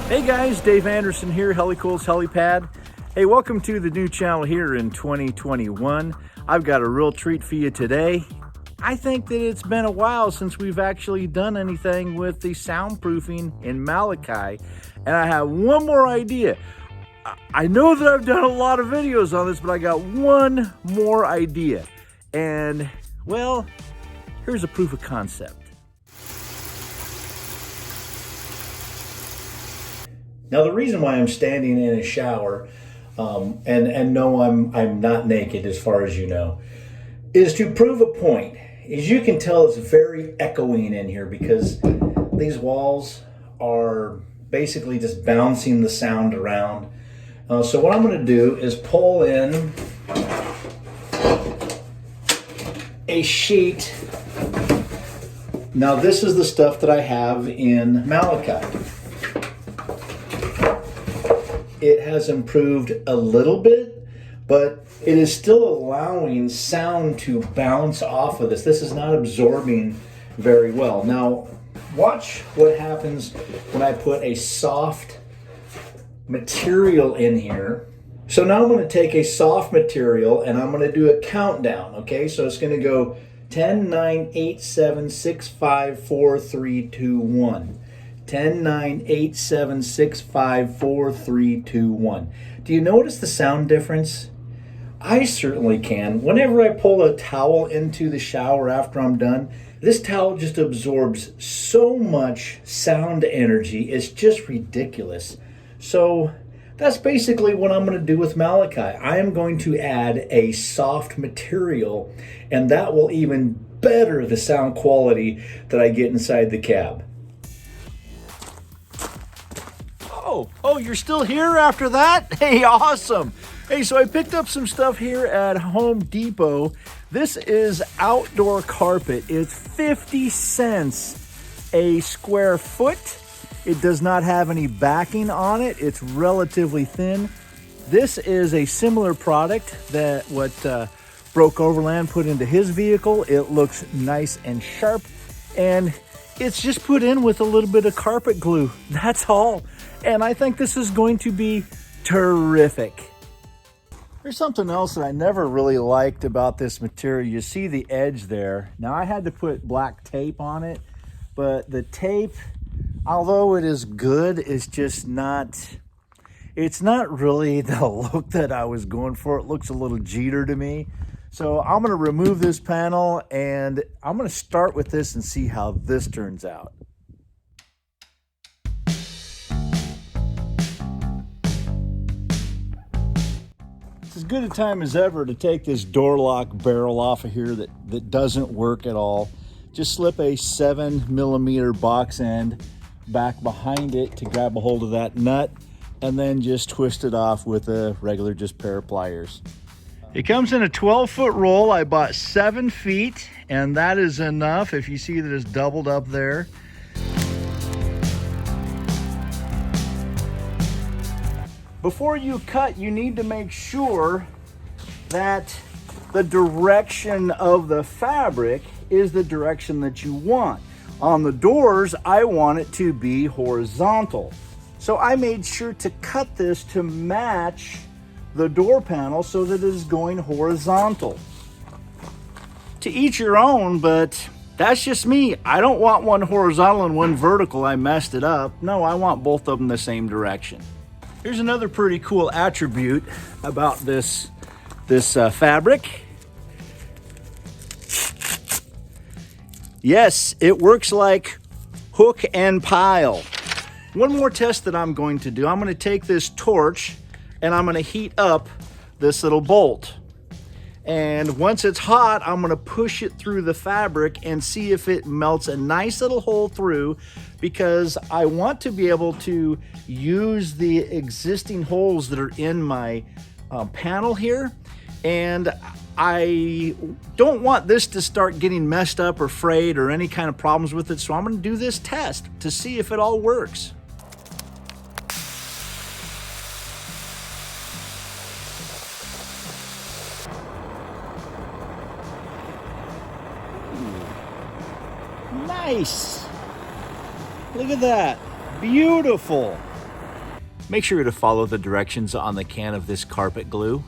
Hey guys, Dave Anderson here, Helicool's Helipad. Hey, welcome to the new channel here in 2021. I've got a real treat for you today. I think that it's been a while since we've actually done anything with the soundproofing in Malachi, and I have one more idea. I know that I've done a lot of videos on this, but I got one more idea. And, well, here's a proof of concept. Now, the reason why I'm standing in a shower, and no, I'm not naked as far as you know, is to prove a point. As you can tell, it's very echoing in here because these walls are basically just bouncing the sound around. So what I'm going to do is pull in a sheet. Now, this is the stuff that I have in Malachi. It has improved a little bit, but it is still allowing sound to bounce off of this. This is not absorbing very well. Now, watch what happens when I put a soft material in here. So now I'm going to take a soft material and I'm going to do a countdown, okay? So it's going to go 10, 9, 8, 7, 6, 5, 4, 3, 2, 1. 10, 9, 8, 7, 6, 5, 4, 3, 2, 1. Do you notice the sound difference? I certainly can. Whenever I pull a towel into the shower after I'm done, this towel just absorbs so much sound energy. It's just ridiculous. So that's basically what I'm going to do with Malachi. I am going to add a soft material, and that will even better the sound quality that I get inside the cab. Oh, you're still here after that? Hey, awesome. Hey, so I picked up some stuff here at Home Depot. This is outdoor carpet. It's 50 cents a square foot. It does not have any backing on it. It's relatively thin. This is a similar product that what Broke Overland put into his vehicle. It looks nice and sharp, and it's just put in with a little bit of carpet glue. That's all. And I think this is going to be terrific. There's something else that I never really liked about this material. You see the edge there. Now, I had to put black tape on it, but the tape, although it is good, it's just not, it's not really the look that I was going for. It looks a little Jeter to me. So I'm going to remove this panel and I'm going to start with this and see how this turns out. It's as good a time as ever to take this door lock barrel off of here that doesn't work at all. Just slip a 7mm box end back behind it to grab a hold of that nut, and then just twist it off with a regular just pair of pliers. It comes in a 12-foot roll. I bought 7 feet, and that is enough. If you see that it's doubled up there. Before you cut, you need to make sure that the direction of the fabric is the direction that you want. On the doors, I want it to be horizontal. So I made sure to cut this to match the door panel so that it is going horizontal. To each your own, but that's just me. I don't want one horizontal and one vertical. I messed it up. No, I want both of them the same direction. Here's another pretty cool attribute about this fabric. Yes, it works like hook and pile. One more test that I'm going to do. I'm going to take this torch and I'm going to heat up this little bolt. And once it's hot, I'm going to push it through the fabric and see if it melts a nice little hole through, because I want to be able to use the existing holes that are in my panel here. And I don't want this to start getting messed up or frayed or any kind of problems with it. So I'm going to do this test to see if it all works. Nice. Look at that. Beautiful. Make sure to follow the directions on the can of this carpet glue.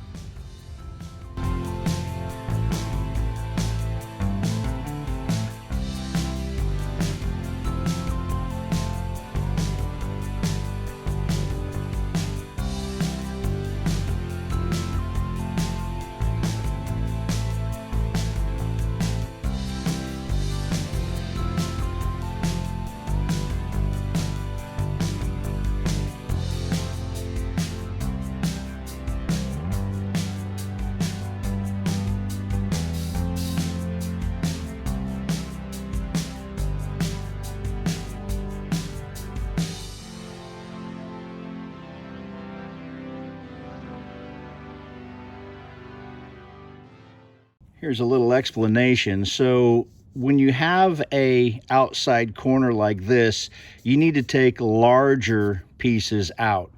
Here's a little explanation. So when you have a outside corner like this, you need to take larger pieces out.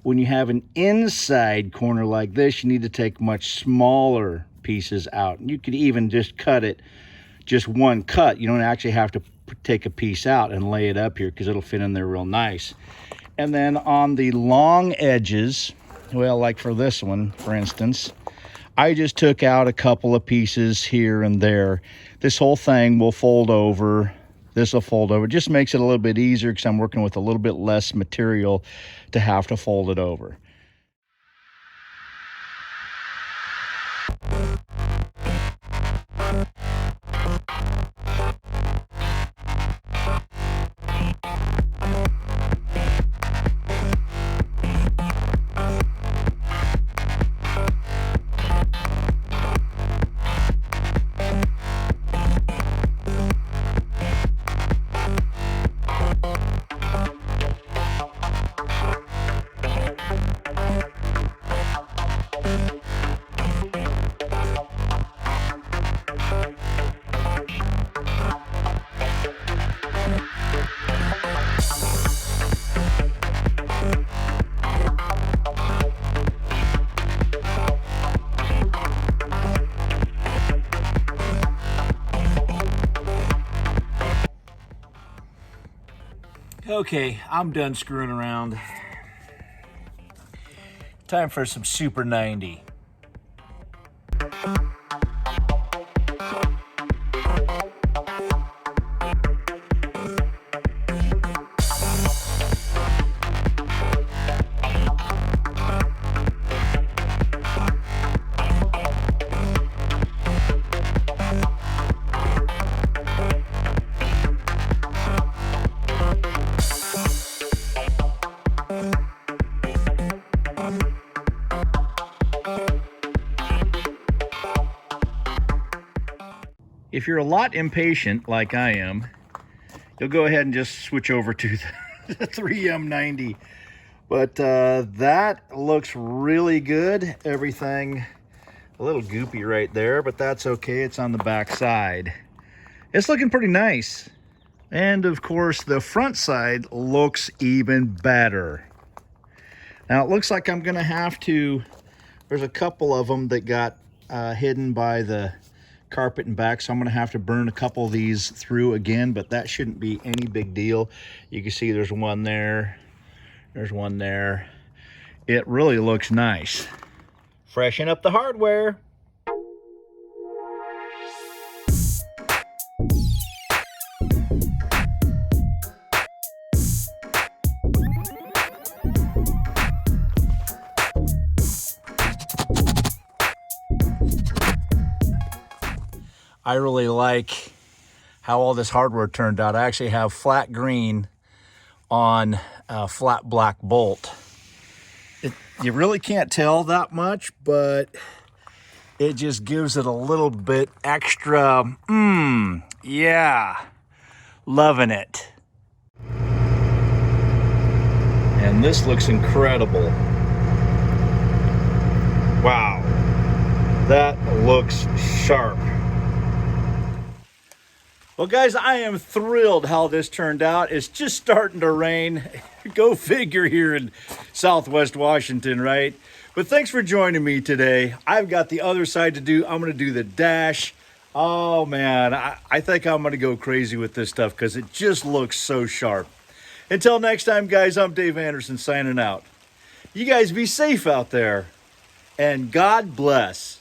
When you have an inside corner like this, you need to take much smaller pieces out. You could even just cut it, just one cut. You don't actually have to take a piece out and lay it up here because it'll fit in there real nice. And then on the long edges, well, like for this one, for instance, I just took out a couple of pieces here and there. This whole thing will fold over. This will fold over. It just makes it a little bit easier because I'm working with a little bit less material to have to fold it over. Okay, I'm done screwing around. Time for some Super 90. If you're a lot impatient like I am, you'll go ahead and just switch over to the 3M90. But that looks really good. Everything a little goopy right there, but that's okay. It's on the back side. It's looking pretty nice. And of course, the front side looks even better. Now it looks like I'm gonna have to, there's a couple of them that got hidden by the carpet and back, so I'm gonna have to burn a couple of these through again, but that shouldn't be any big deal. You can see there's one there, there's one there. It really looks nice. Freshen up the hardware. I really like how all this hardware turned out. I actually have flat green on a flat black bolt. You really can't tell that much, but it just gives it a little bit extra, yeah, loving it. And this looks incredible. Wow, that looks sharp. Well, guys, I am thrilled how this turned out. It's just starting to rain. Go figure here in Southwest Washington, right? But thanks for joining me today. I've got the other side to do. I'm going to do the dash. Oh, man, I think I'm going to go crazy with this stuff because it just looks so sharp. Until next time, guys, I'm Dave Anderson signing out. You guys be safe out there, and God bless.